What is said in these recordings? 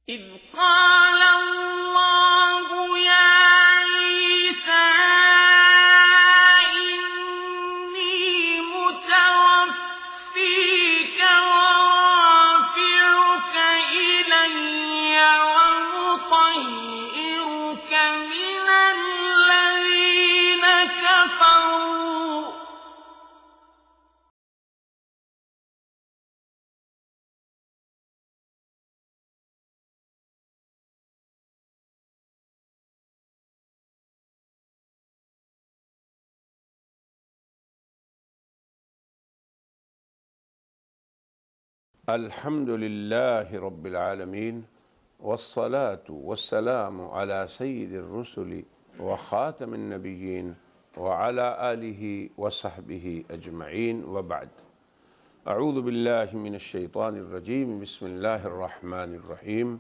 إذ قال الله يا عيسى إني متوفيك ورافعك إلي ومطهرك من الذين كفروا الحمد لله رب العالمين والصلاة والسلام على سيد الرسل وخاتم النبيين وعلى آله وصحبه أجمعين وبعد. أعوذ بالله من الشيطان الرجيم. بسم الله الرحمن الرحيم.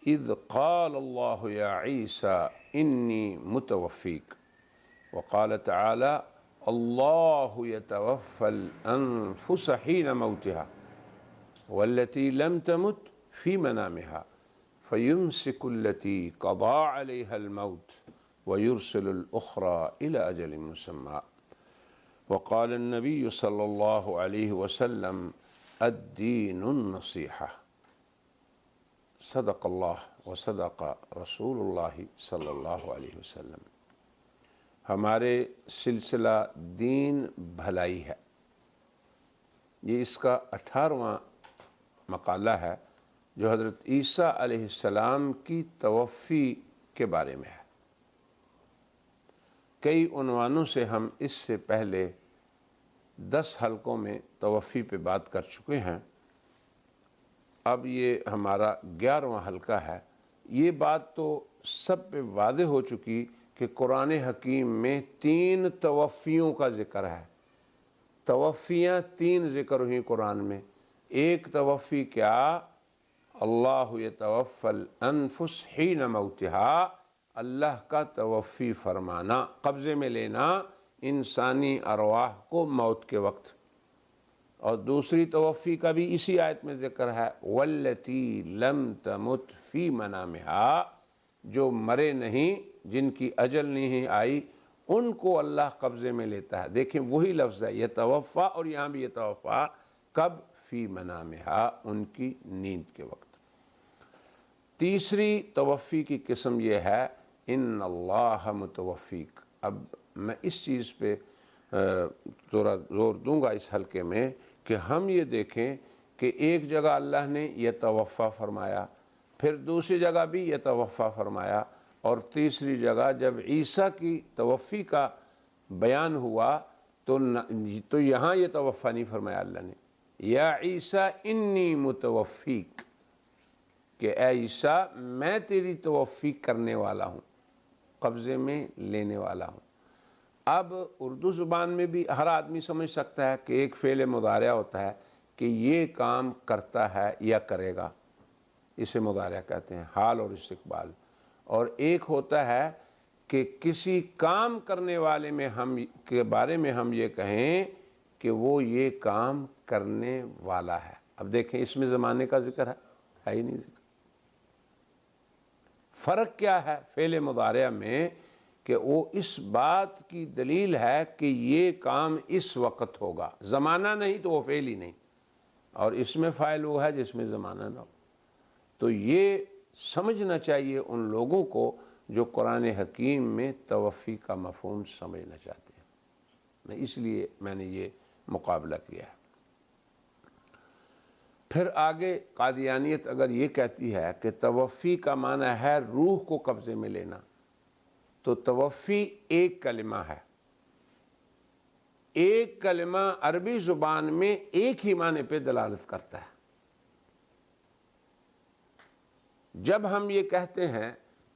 إذ قال الله يا عيسى إني متوفيك. وقال تعالى الله يتوفى الأنفس حين موتها والتي لم تمت في منامها فيمسك التي قضى عليها الموت ويرسل الأخرى إلى أجل مسمى. وقال النبي صلى الله عليه وسلم الدين النصيحة. صدق الله وصدق رسول اللہ صلی اللہ علیہ وسلم. ہمارے سلسلہ دین بھلائی ہے، یہ اس کا 18واں مقالہ ہے جو حضرت عیسیٰ علیہ السلام کی توفی کے بارے میں ہے۔ کئی عنوانوں سے ہم اس سے پہلے 10 حلقوں میں توفی پہ بات کر چکے ہیں، اب یہ ہمارا 11واں حلقہ ہے۔ یہ بات تو سب پہ واضح ہو چکی کہ قرآن حکیم میں 3 توفیوں کا ذکر ہے۔ توفیاں 3 ذکر ہوئیں قرآن میں۔ ایک توفی کیا؟ اللہ یتوفی الانفس حین موتہا، اللہ کا توفی فرمانا، قبضے میں لینا انسانی ارواح کو موت کے وقت۔ اور دوسری توفی کا بھی اسی آیت میں ذکر ہے، والتی لم تمت فی منامہا، جو مرے نہیں، جن کی اجل نہیں آئی، ان کو اللہ قبضے میں لیتا ہے۔ دیکھیں وہی لفظ ہے یتوفا، اور یہاں بھی یتوفا، کب؟ فی منامہا، ان کی نیند کے وقت۔ تیسری توفی کی قسم یہ ہے ان اللہ متوفیک۔ اب میں اس چیز پہ تھوڑا زور دوں گا اس حلقے میں کہ ہم یہ دیکھیں کہ ایک جگہ اللہ نے یتوفا فرمایا، پھر دوسری جگہ بھی یتوفا فرمایا، اور تیسری جگہ جب عیسیٰ کی توفی کا بیان ہوا تو یہاں یتوفا نہیں فرمایا اللہ نے، یا عیسیٰ انی متوفیک، کہ اے عیسیٰ میں تیری توفی کرنے والا ہوں، قبضے میں لینے والا ہوں۔ اب اردو زبان میں بھی ہر آدمی سمجھ سکتا ہے کہ ایک فعل مضارع ہوتا ہے کہ یہ کام کرتا ہے یا کرے گا، اسے مضارع کہتے ہیں، حال اور استقبال۔ اور ایک ہوتا ہے کہ کسی کام کرنے والے میں کے بارے میں ہم یہ کہیں کہ وہ یہ کام کرنے والا ہے۔ اب دیکھیں اس میں زمانے کا ذکر ہے ہی نہیں ذکر۔ فرق کیا ہے فعل مضارع میں؟ کہ وہ اس بات کی دلیل ہے کہ یہ کام اس وقت ہوگا، زمانہ نہیں تو وہ فعل ہی نہیں، اور اس میں فاعل وہ ہے جس میں زمانہ نہ ہو۔ تو یہ سمجھنا چاہیے ان لوگوں کو جو قرآن حکیم میں توفی کا مفہوم سمجھنا چاہتے ہیں، اس لیے میں نے یہ مقابلہ کیا ہے۔ پھر آگے قادیانیت اگر یہ کہتی ہے کہ توفی کا معنی ہے روح کو قبضے میں لینا، تو توفی ایک کلمہ ہے۔ ایک کلمہ عربی زبان میں ایک ہی معنی پہ دلالت کرتا ہے۔ جب ہم یہ کہتے ہیں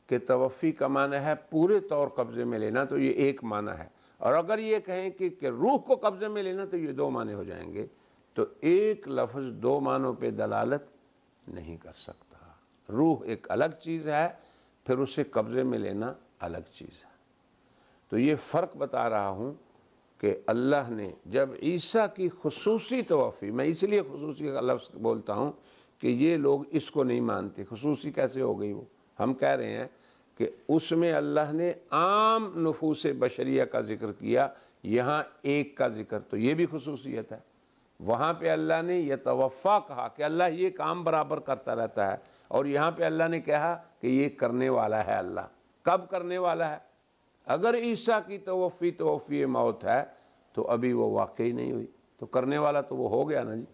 کہ توفی کا معنی ہے پورے طور قبضے میں لینا، تو یہ ایک معنی ہے، اور اگر یہ کہیں کہ روح کو قبضے میں لینا، تو یہ 2 معنی ہو جائیں گے۔ تو ایک لفظ 2 معنوں پہ دلالت نہیں کر سکتا۔ روح ایک الگ چیز ہے، پھر اسے قبضے میں لینا الگ چیز ہے۔ تو یہ فرق بتا رہا ہوں کہ اللہ نے جب عیسیٰ کی خصوصی توفی، میں اس لیے خصوصی کا لفظ بولتا ہوں کہ یہ لوگ اس کو نہیں مانتے، خصوصی کیسے ہو گئی وہ؟ ہم کہہ رہے ہیں کہ اس میں اللہ نے عام نفوس بشریہ کا ذکر کیا، یہاں ایک کا ذکر، تو یہ بھی خصوصیت ہے۔ وہاں پہ اللہ نے یتوفا کہا کہ اللہ یہ کام برابر کرتا رہتا ہے، اور یہاں پہ اللہ نے کہا کہ یہ کرنے والا ہے۔ اللہ کب کرنے والا ہے؟ اگر عیسیٰ کی توفی موت ہے تو ابھی وہ واقعی نہیں ہوئی، تو کرنے والا تو وہ ہو گیا نا جی۔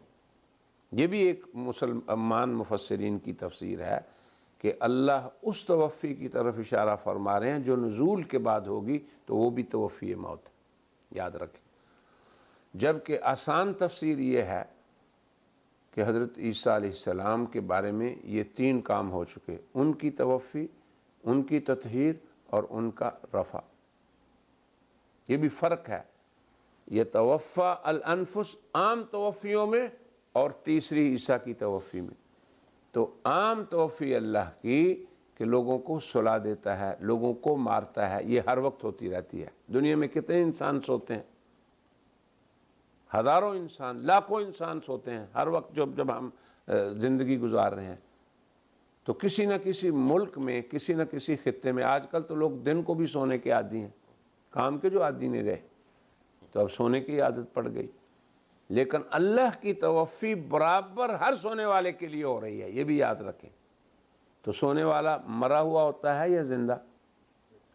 یہ بھی ایک مسلمان مفسرین کی تفسیر ہے کہ اللہ اس توفی کی طرف اشارہ فرما رہے ہیں جو نزول کے بعد ہوگی، تو وہ بھی توفی موت ہے، یاد رکھیں۔ جبکہ آسان تفسیر یہ ہے کہ حضرت عیسیٰ علیہ السلام کے بارے میں یہ 3 کام ہو چکے، ان کی توفی، ان کی تطہیر اور ان کا رفع۔ یہ بھی فرق ہے، یہ توفا الانفس عام توفیوں میں اور تیسری عیسیٰ کی توفی میں۔ تو عام توفی اللہ کی کہ لوگوں کو سلا دیتا ہے، لوگوں کو مارتا ہے، یہ ہر وقت ہوتی رہتی ہے۔ دنیا میں کتنے انسان سوتے ہیں؟ ہزاروں انسان، لاکھوں انسان سوتے ہیں ہر وقت جب ہم زندگی گزار رہے ہیں۔ تو کسی نہ کسی ملک میں، کسی نہ کسی خطے میں، آج کل تو لوگ دن کو بھی سونے کے عادی ہیں، کام کے جو عادی نہیں رہے، تو اب سونے کی عادت پڑ گئی۔ لیکن اللہ کی توفی برابر ہر سونے والے کے لیے ہو رہی ہے، یہ بھی یاد رکھیں۔ تو سونے والا مرا ہوا ہوتا ہے یا زندہ؟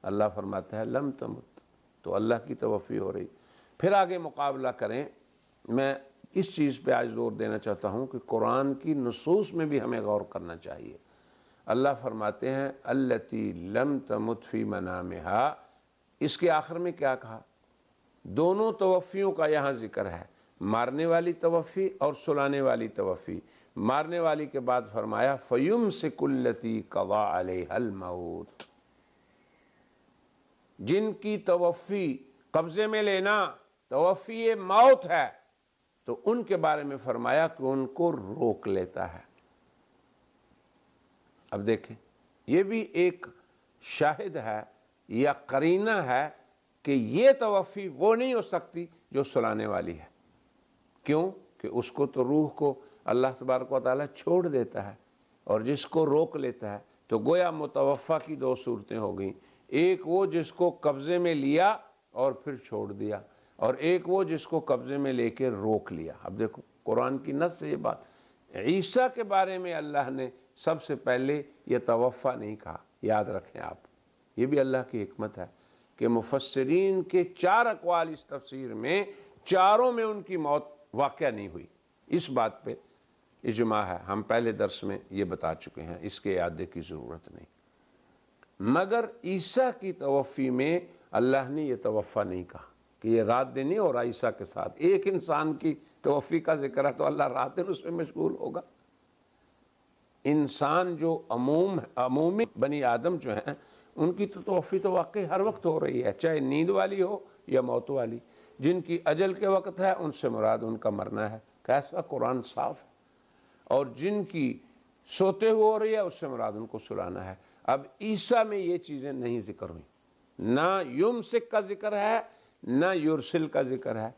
اللہ فرماتا ہے لم تمت، تو اللہ کی توفی ہو رہی۔ پھر آگے مقابلہ کریں، میں اس چیز پہ آج زور دینا چاہتا ہوں کہ قرآن کی نصوص میں بھی ہمیں غور کرنا چاہیے۔ اللہ فرماتے ہیں التی لم تمت فی منامہا، اس کے آخر میں کیا کہا؟ دونوں توفیوں کا یہاں ذکر ہے، مارنے والی توفی اور سلانے والی توفی۔ مارنے والی کے بعد فرمایا فیمسک التی قضی علیہا الموت، جن کی توفی قبضے میں لینا توفی موت ہے، تو ان کے بارے میں فرمایا کہ ان کو روک لیتا ہے۔ اب دیکھیں، یہ بھی ایک شاہد ہے یا قرینہ ہے کہ یہ توفی وہ نہیں ہو سکتی جو سلانے والی ہے۔ کیوں؟ کہ اس کو تو روح کو اللہ تبارک و تعالیٰ چھوڑ دیتا ہے، اور جس کو روک لیتا ہے تو گویا متوفی کی 2 صورتیں ہو گئیں، ایک وہ جس کو قبضے میں لیا اور پھر چھوڑ دیا، اور ایک وہ جس کو قبضے میں لے کے روک لیا۔ اب دیکھو قرآن کی نص سے یہ بات، عیسیٰ کے بارے میں اللہ نے سب سے پہلے یہ توفی نہیں کہا، یاد رکھیں آپ۔ یہ بھی اللہ کی حکمت ہے کہ مفسرین کے 4 اقوال اس تفسیر میں، چاروں میں ان کی موت واقعہ نہیں ہوئی۔ اس بات پہ اجماع ہے، ہم پہلے درس میں یہ بتا چکے ہیں، اس کے اعادے کی ضرورت نہیں۔ مگر عیسیٰ کی توفی میں اللہ نے یہ توفی نہیں کہا کہ یہ رات دن نہیں ہو رہا عیسیٰ کے ساتھ۔ ایک انسان کی توفی کا ذکر ہے تو اللہ رات دن اس میں مشغول ہوگا۔ انسان جو عمومی بنی آدم جو ہیں، ان کی تو توفی تو واقعی ہر وقت ہو رہی ہے، چاہے نیند والی ہو یا موت والی۔ جن کی اجل کے وقت ہے ان سے مراد ان کا مرنا ہے، کیسا قرآن صاف ہے۔ اور جن کی سوتے ہوئے ہو رہی ہے اس سے مراد ان کو سلانا ہے۔ اب عیسیٰ میں یہ چیزیں نہیں ذکر ہوئیں، نہ یمسک کا ذکر ہے نہ یرسل کا ذکر ہے،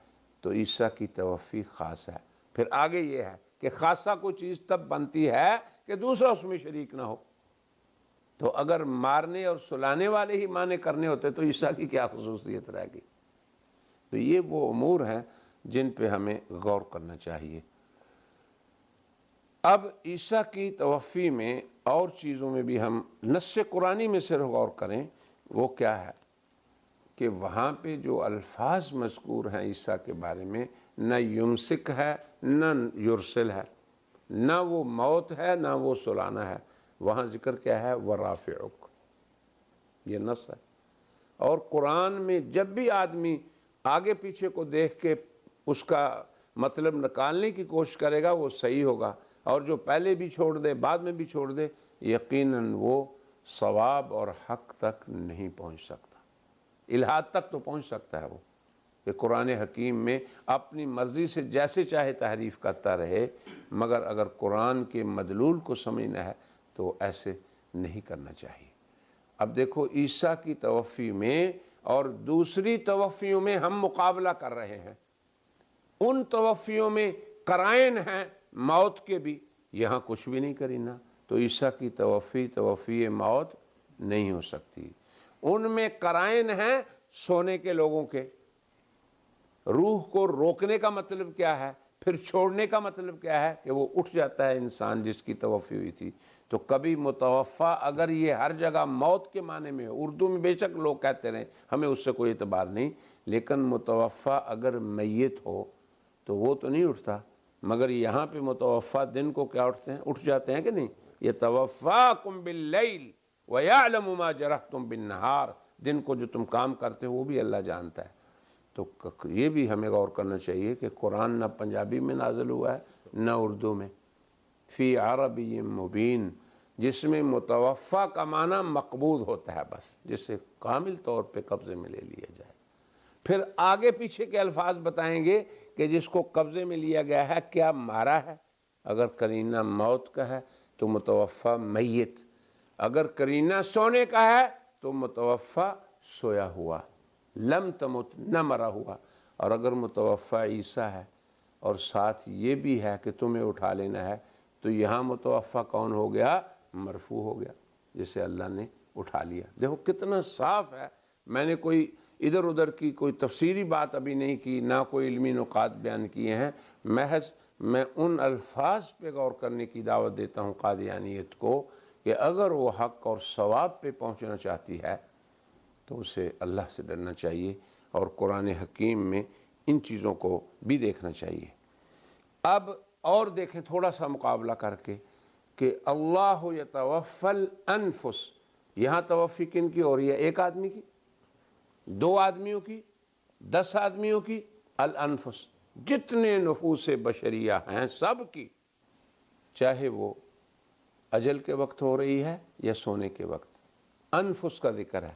تو عیسیٰ کی توفی خاص ہے۔ پھر آگے یہ ہے کہ خاصہ کوئی چیز تب بنتی ہے کہ دوسرا اس میں شریک نہ ہو۔ تو اگر مارنے اور سلانے والے ہی معنی کرنے ہوتے تو عیسیٰ کی کیا خصوصیت رہ گئی؟ تو یہ وہ امور ہیں جن پہ ہمیں غور کرنا چاہیے۔ اب عیسیٰ کی توفی میں اور چیزوں میں بھی ہم نص قرآنی میں صرف غور کریں، وہ کیا ہے کہ وہاں پہ جو الفاظ مذکور ہیں عیسیٰ کے بارے میں، نہ یمسک ہے نہ یرسل ہے، نہ وہ موت ہے نہ وہ سلانا ہے۔ وہاں ذکر کیا ہے؟ ورافعک، یہ نص ہے۔ اور قرآن میں جب بھی آدمی آگے پیچھے کو دیکھ کے اس کا مطلب نکالنے کی کوشش کرے گا وہ صحیح ہوگا، اور جو پہلے بھی چھوڑ دے بعد میں بھی چھوڑ دے، یقیناً وہ ثواب اور حق تک نہیں پہنچ سکتا۔ الہاد تک تو پہنچ سکتا ہے وہ، کہ قرآن حکیم میں اپنی مرضی سے جیسے چاہے تحریف کرتا رہے، مگر اگر قرآن کے مدلول کو سمجھنا ہے تو ایسے نہیں کرنا چاہیے۔ اب دیکھو عیسیٰ کی توفی میں اور دوسری توفیوں میں ہم مقابلہ کر رہے ہیں۔ ان توفیوں میں قرائن ہیں موت کے بھی، یہاں کچھ بھی نہیں کرینہ، تو عیسیٰ کی توفی موت نہیں ہو سکتی۔ ان میں قرائن ہیں سونے کے لوگوں کے۔ روح کو روکنے کا مطلب کیا ہے، پھر چھوڑنے کا مطلب کیا ہے؟ کہ وہ اٹھ جاتا ہے انسان جس کی توفی ہوئی تھی۔ تو کبھی متوفا اگر یہ ہر جگہ موت کے معنی میں اردو میں بے شک لوگ کہتے رہیں، ہمیں اس سے کوئی اعتبار نہیں، لیکن متوفا اگر میت ہو تو وہ تو نہیں اٹھتا، مگر یہاں پہ متوفا دن کو کیا اٹھتے ہیں، اٹھ جاتے ہیں کہ نہیں؟ یتوفاکم باللیل ویعلم ما جرحتم بالنہار، دن کو جو تم کام کرتے ہو وہ بھی اللہ جانتا ہے۔ تو یہ بھی ہمیں غور کرنا چاہیے کہ قرآن نہ پنجابی میں نازل ہوا ہے نہ اردو میں، فی عربی مبین، جس میں متوفا کا معنی مقبوض ہوتا ہے، بس جسے کامل طور پہ قبضے میں لے لیا جائے۔ پھر آگے پیچھے کے الفاظ بتائیں گے کہ جس کو قبضے میں لیا گیا ہے کیا مارا ہے۔ اگر قرینہ موت کا ہے تو متوفا میت، اگر قرینہ سونے کا ہے تو متوفا سویا ہوا، لم تمت، نہ مرا ہوا۔ اور اگر متوفا عیسیٰ ہے اور ساتھ یہ بھی ہے کہ تمہیں اٹھا لینا ہے، تو یہاں متوفا کون ہو گیا؟ مرفوع ہو گیا، جسے اللہ نے اٹھا لیا۔ دیکھو کتنا صاف ہے، میں نے کوئی ادھر ادھر کی کوئی تفسیری بات ابھی نہیں کی، نہ کوئی علمی نقاط بیان کیے ہیں، محض میں ان الفاظ پہ غور کرنے کی دعوت دیتا ہوں قادیانیت کو کہ اگر وہ حق اور ثواب پہ پہنچنا چاہتی ہے تو اسے اللہ سے ڈرنا چاہیے، اور قرآن حکیم میں ان چیزوں کو بھی دیکھنا چاہیے۔ اب اور دیکھیں تھوڑا سا مقابلہ کر کے کہ اللہ یتوفی الانفس، یہاں توفی کن کی ہو رہی ہے؟ ایک آدمی کی، 2 آدمیوں کی، 10 آدمیوں کی؟ الانفس، جتنے نفوس بشریہ ہیں سب کی، چاہے وہ اجل کے وقت ہو رہی ہے یا سونے کے وقت، انفس کا ذکر ہے،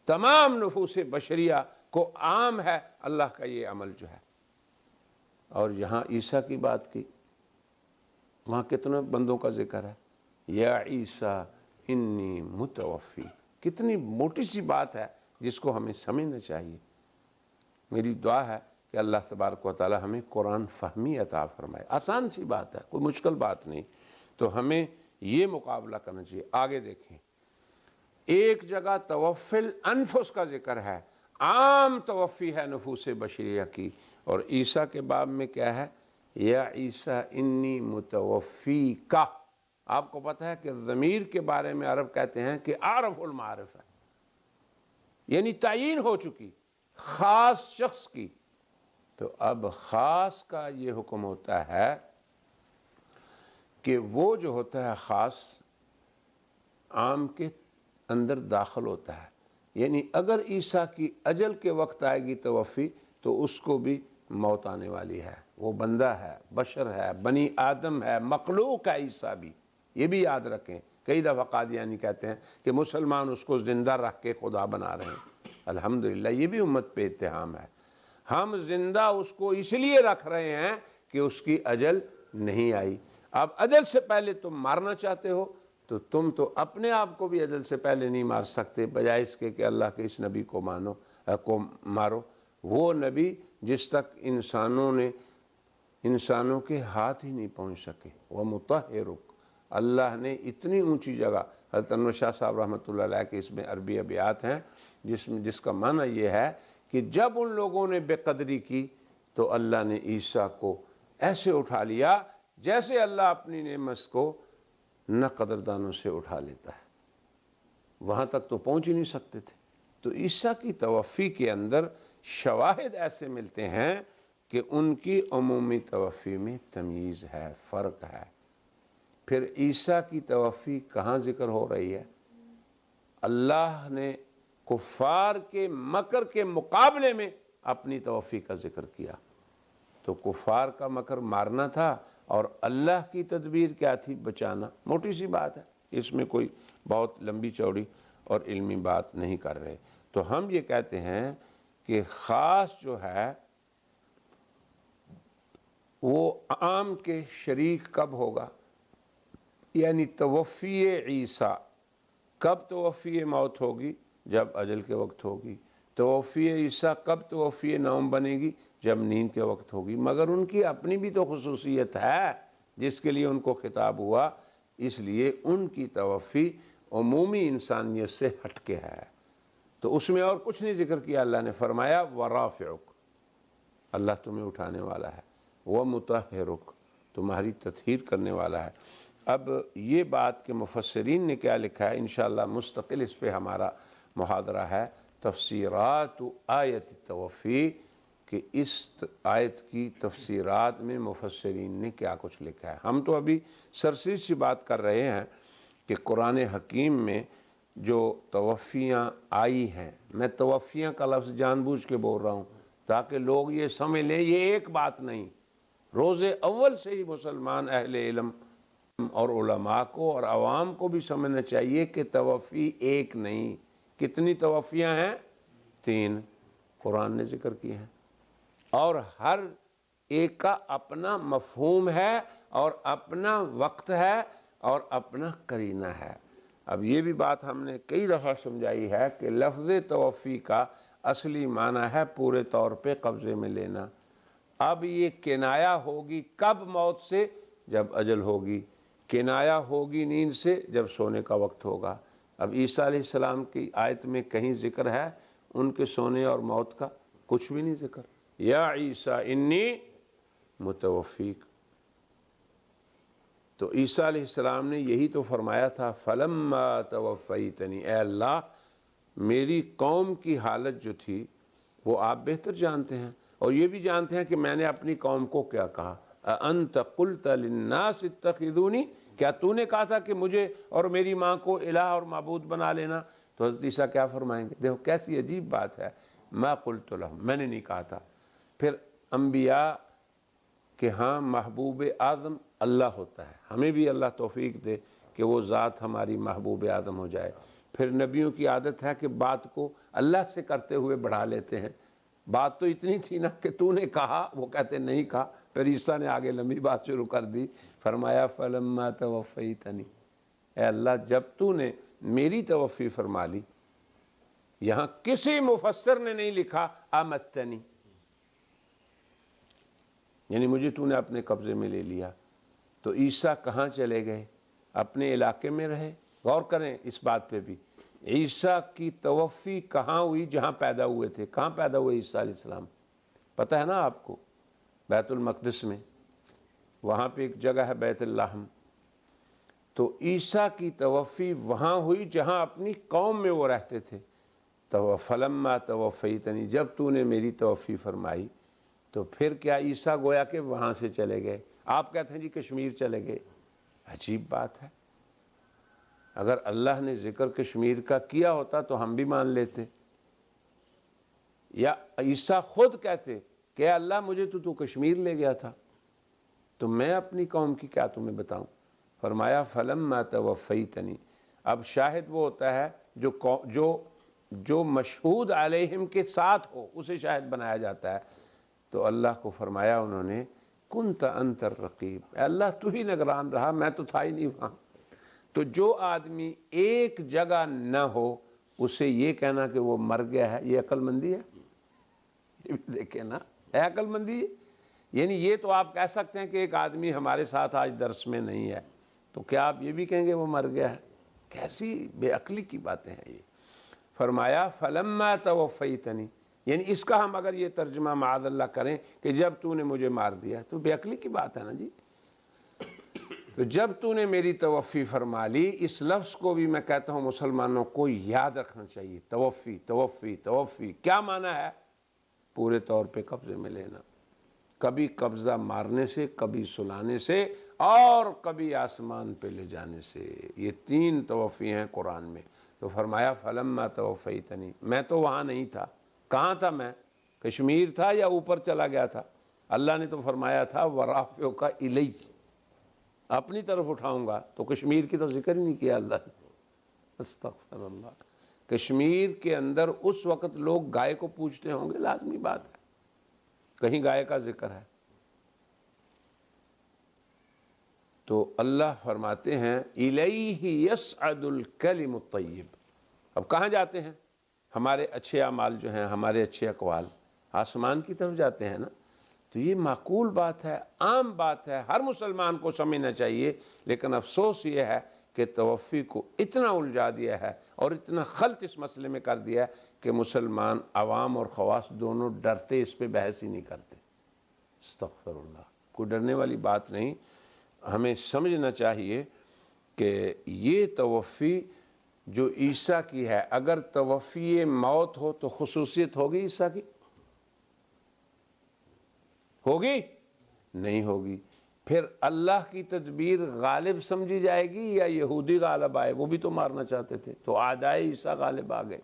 تمام نفوس بشریہ کو عام ہے اللہ کا یہ عمل جو ہے۔ اور یہاں عیسیٰ کی بات کی، وہاں کتنے بندوں کا ذکر ہے، یا عیسیٰ انی متوفی، کتنی موٹی سی بات ہے جس کو ہمیں سمجھنا چاہیے۔ میری دعا ہے کہ اللہ تبارک و تعالی ہمیں قرآن فہمی عطا فرمائے، آسان سی بات ہے، کوئی مشکل بات نہیں، تو ہمیں یہ مقابلہ کرنا چاہیے۔ آگے دیکھیں، ایک جگہ توفی الانفس کا ذکر ہے، عام توفی ہے نفوس بشریہ کی، اور عیسیٰ کے باب میں کیا ہے؟ یا عیسیٰ انی متوفی کا۔ آپ کو پتہ ہے کہ ضمیر کے بارے میں عرب کہتے ہیں کہ عارف المعارف ہے، یعنی تعیین ہو چکی خاص شخص کی۔ تو اب خاص کا یہ حکم ہوتا ہے کہ وہ جو ہوتا ہے خاص عام کے اندر داخل ہوتا ہے، یعنی اگر عیسیٰ کی اجل کے وقت آئے گی توفی تو اس کو بھی موت آنے والی ہے، وہ بندہ ہے، بشر ہے، بنی آدم ہے، مخلوق ہے عیسیٰ بھی، یہ بھی یاد رکھیں۔ کئی دفعہ قادیانی کہتے ہیں کہ مسلمان اس کو زندہ رکھ کے خدا بنا رہے ہیں، الحمدللہ یہ بھی امت پہ اتہام ہے۔ ہم زندہ اس کو اس لیے رکھ رہے ہیں کہ اس کی اجل نہیں آئی۔ اب اجل سے پہلے تم مارنا چاہتے ہو تو تم تو اپنے آپ کو بھی اجل سے پہلے نہیں مار سکتے، بجائے اس کے کہ اللہ کے اس نبی کو مارو، وہ نبی جس تک انسانوں کے ہاتھ ہی نہیں پہنچ سکے۔ وَمُطَهِّرُكَ، اللہ نے اتنی اونچی جگہ، حضرت انور شاہ صاحب رحمۃ اللہ علیہ کے اس میں عربی ابیات ہیں جس کا معنی یہ ہے کہ جب ان لوگوں نے بے قدری کی تو اللہ نے عیسیٰ کو ایسے اٹھا لیا جیسے اللہ اپنی نعمت کو نہ قدردانوں سے اٹھا لیتا ہے، وہاں تک تو پہنچ ہی نہیں سکتے تھے۔ تو عیسیٰ کی توفی کے اندر شواہد ایسے ملتے ہیں کہ ان کی عمومی توفی میں تمییز ہے، فرق ہے۔ پھر عیسیٰ کی توفی کہاں ذکر ہو رہی ہے؟ اللہ نے کفار کے مکر کے مقابلے میں اپنی توفی کا ذکر کیا، تو کفار کا مکر مارنا تھا اور اللہ کی تدبیر کیا تھی؟ بچانا۔ موٹی سی بات ہے، اس میں کوئی بہت لمبی چوڑی اور علمی بات نہیں کر رہے۔ تو ہم یہ کہتے ہیں کہ خاص جو ہے وہ عام کے شریک کب ہوگا، یعنی توفی عیسیٰ کب توفی موت ہوگی؟ جب اجل کے وقت ہوگی۔ توفی عیسیٰ کب توفی نوم بنے گی؟ جب نیند کے وقت ہوگی۔ مگر ان کی اپنی بھی تو خصوصیت ہے، جس کے لیے ان کو خطاب ہوا، اس لیے ان کی توفی عمومی انسانیت سے ہٹ کے ہے۔ تو اس میں اور کچھ نہیں ذکر کیا، اللہ نے فرمایا وَرَافِعُكَ، اللہ تمہیں اٹھانے والا ہے، وَمُطَهِّرُكَ، تمہاری تطہیر کرنے والا ہے۔ اب یہ بات کہ مفسرین نے کیا لکھا ہے، انشاءاللہ مستقل اس پہ ہمارا محاضرہ ہے، تفسیرات آیت التوفی، کہ اس آیت کی تفسیرات میں مفسرین نے کیا کچھ لکھا ہے۔ ہم تو ابھی سرسری سی بات کر رہے ہیں کہ قرآن حکیم میں جو توفیاں آئی ہیں، میں توفیاں کا لفظ جان بوجھ کے بول رہا ہوں تاکہ لوگ یہ سمجھ لیں یہ ایک بات نہیں، روز اول سے ہی مسلمان اہل علم اور علماء کو اور عوام کو بھی سمجھنا چاہیے کہ توفی ایک نہیں، کتنی توفیاں ہیں؟ 3 قرآن نے ذکر کی ہیں، اور ہر ایک کا اپنا مفہوم ہے اور اپنا وقت ہے اور اپنا قرینہ ہے۔ اب یہ بھی بات ہم نے کئی دفعہ سمجھائی ہے کہ لفظ توفی کا اصلی معنی ہے پورے طور پہ قبضے میں لینا۔ اب یہ کنایہ ہوگی کب موت سے؟ جب اجل ہوگی، کنایہ ہوگی نیند سے جب سونے کا وقت ہوگا۔ اب عیسیٰ علیہ السلام کی آیت میں کہیں ذکر ہے ان کے سونے اور موت کا؟ کچھ بھی نہیں ذکر۔ یا عیسیٰ انی متوفیک، تو عیسیٰ علیہ السلام نے یہی تو فرمایا تھا، فلما توفیتنی، اے اللہ میری قوم کی حالت جو تھی وہ آپ بہتر جانتے ہیں، اور یہ بھی جانتے ہیں کہ میں نے اپنی قوم کو کیا کہا، انت قلت للناس اتخذونی، کیا تو نے کہا تھا کہ مجھے اور میری ماں کو الہ اور معبود بنا لینا؟ تو حضرت عیسیٰ کیا فرمائیں گے؟ دیکھو کیسی عجیب بات ہے، ما قلت لہم، میں نے نہیں کہا تھا۔ پھر انبیاء کہ ہاں محبوب اعظم اللہ ہوتا ہے، ہمیں بھی اللہ توفیق دے کہ وہ ذات ہماری محبوب اعظم ہو جائے۔ پھر نبیوں کی عادت ہے کہ بات کو اللہ سے کرتے ہوئے بڑھا لیتے ہیں، بات تو اتنی تھی نا کہ تو نے کہا، وہ کہتے نہیں کہا۔ پھر عیسیٰ نے آگے لمبی بات شروع کر دی، فرمایا فلما توفیتنی، اے اللہ جب تو نے میری توفی فرما لی۔ یہاں کسی مفسر نے نہیں لکھا امتنی، یعنی مجھے تو نے اپنے قبضے میں لے لیا۔ تو عیسیٰ کہاں چلے گئے؟ اپنے علاقے میں رہے۔ غور کریں اس بات پہ بھی، عیسیٰ کی توفی کہاں ہوئی؟ جہاں پیدا ہوئے تھے۔ کہاں پیدا ہوئے عیسیٰ علیہ السلام؟ پتہ ہے نا آپ کو؟ بیت المقدس میں، وہاں پہ ایک جگہ ہے بیت اللحم۔ تو عیسیٰ کی توفی وہاں ہوئی جہاں اپنی قوم میں وہ رہتے تھے۔ تو فلما توفیتنی، جب تو نے میری توفی فرمائی، تو پھر کیا عیسیٰ گویا کہ وہاں سے چلے گئے؟ آپ کہتے ہیں جی کشمیر چلے گئے، عجیب بات ہے۔ اگر اللہ نے ذکر کشمیر کا کیا ہوتا تو ہم بھی مان لیتے، یا عیسیٰ خود کہتے کہ اے اللہ مجھے تو کشمیر لے گیا تھا، تو میں اپنی قوم کی کیا تمہیں بتاؤں؟ فرمایا فلما توفیتنی۔ اب شاہد وہ ہوتا ہے جو مشہود علیہم کے ساتھ ہو، اسے شاہد بنایا جاتا ہے۔ تو اللہ کو فرمایا انہوں نے کنت انت الرقیب، اے اللہ تو ہی نگران رہا، میں تو تھا ہی نہیں وہاں۔ تو جو آدمی ایک جگہ نہ ہو اسے یہ کہنا کہ وہ مر گیا ہے، یہ عقل مندی ہے؟ یہ بھی دیکھیں نا، ہے عقل مندی؟ یعنی یہ تو آپ کہہ سکتے ہیں کہ ایک آدمی ہمارے ساتھ آج درس میں نہیں ہے، تو کیا آپ یہ بھی کہیں گے وہ مر گیا ہے؟ کیسی بے عقلی کی باتیں ہیں یہ۔ فرمایا فلما توفیتنی، یعنی اس کا ہم اگر یہ ترجمہ معاذ اللہ کریں کہ جب تو نے مجھے مار دیا، تو بے عقلی کی بات ہے نا جی۔ تو جب تو نے میری توفی فرما لی، اس لفظ کو بھی میں کہتا ہوں مسلمانوں کو یاد رکھنا چاہیے۔ توفی توفی توفی کیا معنی ہے؟ پورے طور پہ قبضے میں لینا، کبھی قبضہ مارنے سے، کبھی سلانے سے، اور کبھی آسمان پہ لے جانے سے۔ یہ 3 توفی ہیں قرآن میں۔ تو فرمایا فلما توفیتنی، میں تو وہاں نہیں تھا۔ کہاں تھا میں؟ کشمیر تھا یا اوپر چلا گیا تھا؟ اللہ نے تو فرمایا تھا ورافعک الیک، اپنی طرف اٹھاؤں گا، تو کشمیر کی تو ذکر ہی نہیں کیا اللہ نے۔ استغفر اللہ۔ کشمیر کے اندر اس وقت لوگ گائے کو پوجتے ہوں گے، لازمی بات ہے، کہیں گائے کا ذکر ہے؟ تو اللہ فرماتے ہیں الیہ یصعد الکلم الطیب۔ اب کہاں جاتے ہیں ہمارے اچھے اعمال جو ہیں، ہمارے اچھے اقوال؟ آسمان کی طرف جاتے ہیں نا۔ تو یہ معقول بات ہے، عام بات ہے، ہر مسلمان کو سمجھنا چاہیے، لیکن افسوس یہ ہے کہ توفی کو اتنا الجھا دیا ہے اور اتنا خلط اس مسئلے میں کر دیا ہے کہ مسلمان عوام اور خواص دونوں ڈرتے، اس پہ بحث ہی نہیں کرتے۔ استغفر اللہ، کوئی ڈرنے والی بات نہیں۔ ہمیں سمجھنا چاہیے کہ یہ توفی جو عیسیٰ کی ہے، اگر توفی موت ہو تو خصوصیت ہوگی عیسیٰ کی؟ ہوگی؟ نہیں ہوگی۔ پھر اللہ کی تدبیر غالب سمجھی جائے گی یا یہودی غالب آئے؟ وہ بھی تو مارنا چاہتے تھے، تو اعدائے عیسیٰ غالب آ گئے۔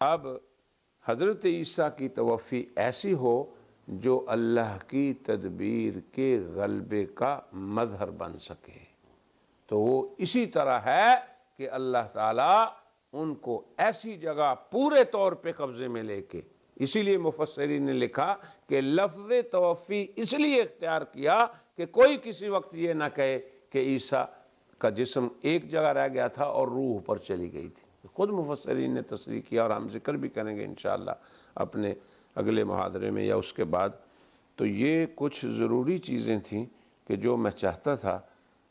اب حضرت عیسیٰ کی توفی ایسی ہو جو اللہ کی تدبیر کے غلبے کا مظہر بن سکے، تو وہ اسی طرح ہے کہ اللہ تعالیٰ ان کو ایسی جگہ پورے طور پہ قبضے میں لے کے، اسی لیے مفسرین نے لکھا کہ لفظ توفی اس لیے اختیار کیا کہ کوئی کسی وقت یہ نہ کہے کہ عیسیٰ کا جسم ایک جگہ رہ گیا تھا اور روح پر چلی گئی تھی۔ خود مفسرین نے تصریح کیا، اور ہم ذکر بھی کریں گے انشاءاللہ اپنے اگلے محاضرے میں یا اس کے بعد۔ تو یہ کچھ ضروری چیزیں تھیں کہ جو میں چاہتا تھا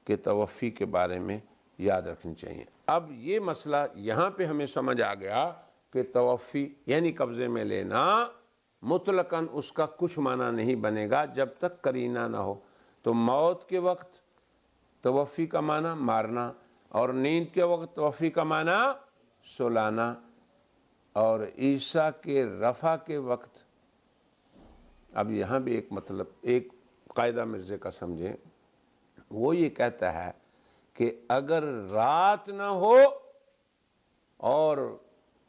کہ توفی کے بارے میں یاد رکھنی چاہیے۔ اب یہ مسئلہ یہاں پہ ہمیں سمجھ آ گیا کہ توفی یعنی قبضے میں لینا مطلقاً اس کا کچھ معنی نہیں بنے گا جب تک قرینہ نہ ہو۔ تو موت کے وقت توفی کا معنی مارنا، اور نیند کے وقت توفی کا معنی سلانا، اور عیسیٰ کے رفع کے وقت، اب یہاں بھی ایک مطلب ایک قاعدہ مرزے کا سمجھیں، وہ یہ کہتا ہے کہ اگر رات نہ ہو اور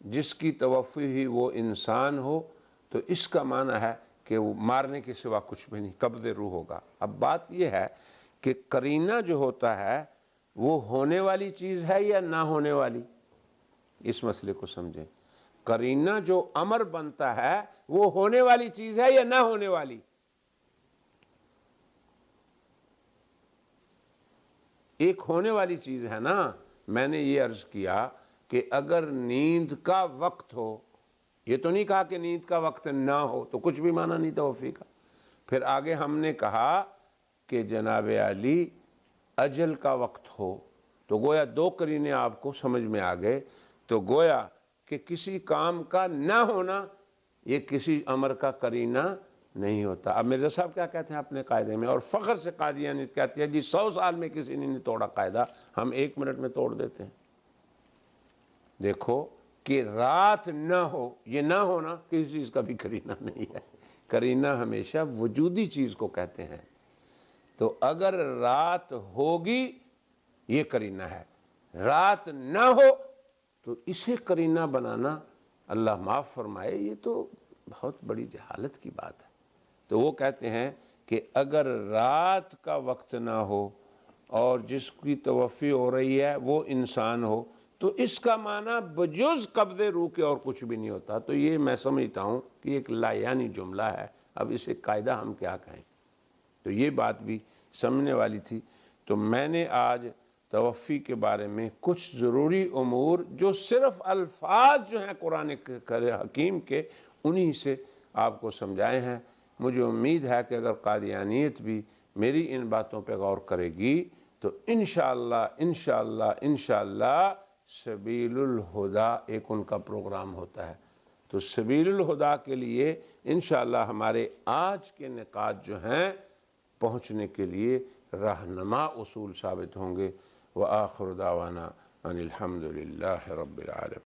جس کی توفی ہوئی وہ انسان ہو تو اس کا معنی ہے کہ وہ مارنے کے سوا کچھ بھی نہیں، قبض روح ہوگا۔ اب بات یہ ہے کہ قرینہ جو ہوتا ہے وہ ہونے والی چیز ہے یا نہ ہونے والی؟ اس مسئلے کو سمجھیں۔ قرینہ جو امر بنتا ہے وہ ہونے والی چیز ہے یا نہ ہونے والی؟ ایک ہونے والی چیز ہے نا۔ میں نے یہ عرض کیا کہ اگر نیند کا وقت ہو، یہ تو نہیں کہا کہ نیند کا وقت نہ ہو، تو کچھ بھی معنی نہیں توفی کا۔ پھر آگے ہم نے کہا کہ جناب علی اجل کا وقت ہو، تو گویا دو قرینے آپ کو سمجھ میں آ گئے۔ تو گویا کہ کسی کام کا نہ ہونا یہ کسی امر کا قرینہ نہیں ہوتا۔ اب مرزا صاحب کیا کہتے ہیں اپنے قاعدے میں، اور فخر سے قادیانیت کہتی ہے جی 100 سال میں کسی نے نہیں توڑا قاعدہ، ہم 1 منٹ میں توڑ دیتے ہیں۔ دیکھو کہ رات نہ ہو، یہ نہ ہونا کسی چیز کا بھی قرینہ نہیں ہے۔ قرینہ ہمیشہ وجودی چیز کو کہتے ہیں۔ تو اگر رات ہوگی یہ قرینہ ہے، رات نہ ہو تو اسے قرینہ بنانا، اللہ معاف فرمائے، یہ تو بہت بڑی جہالت کی بات ہے۔ تو وہ کہتے ہیں کہ اگر رات کا وقت نہ ہو اور جس کی توفی ہو رہی ہے وہ انسان ہو تو اس کا معنی بجز قبض روح کے اور کچھ بھی نہیں ہوتا۔ تو یہ میں سمجھتا ہوں کہ ایک لایعنی جملہ ہے، اب اسے قاعدہ ہم کیا کہیں۔ تو یہ بات بھی سمجھنے والی تھی۔ تو میں نے آج توفی کے بارے میں کچھ ضروری امور جو صرف الفاظ جو ہیں قرآن حکیم کے، انہی سے آپ کو سمجھائے ہیں۔ مجھے امید ہے کہ اگر قادیانیت بھی میری ان باتوں پہ غور کرے گی تو انشاءاللہ سبیل الہدا ایک ان کا پروگرام ہوتا ہے۔ تو سبیل الہدا کے لیے انشاءاللہ ہمارے آج کے نکات جو ہیں پہنچنے کے لیے رہنما اصول ثابت ہوں گے۔ وآخر دعوانا ان الحمد للہ رب العالمین۔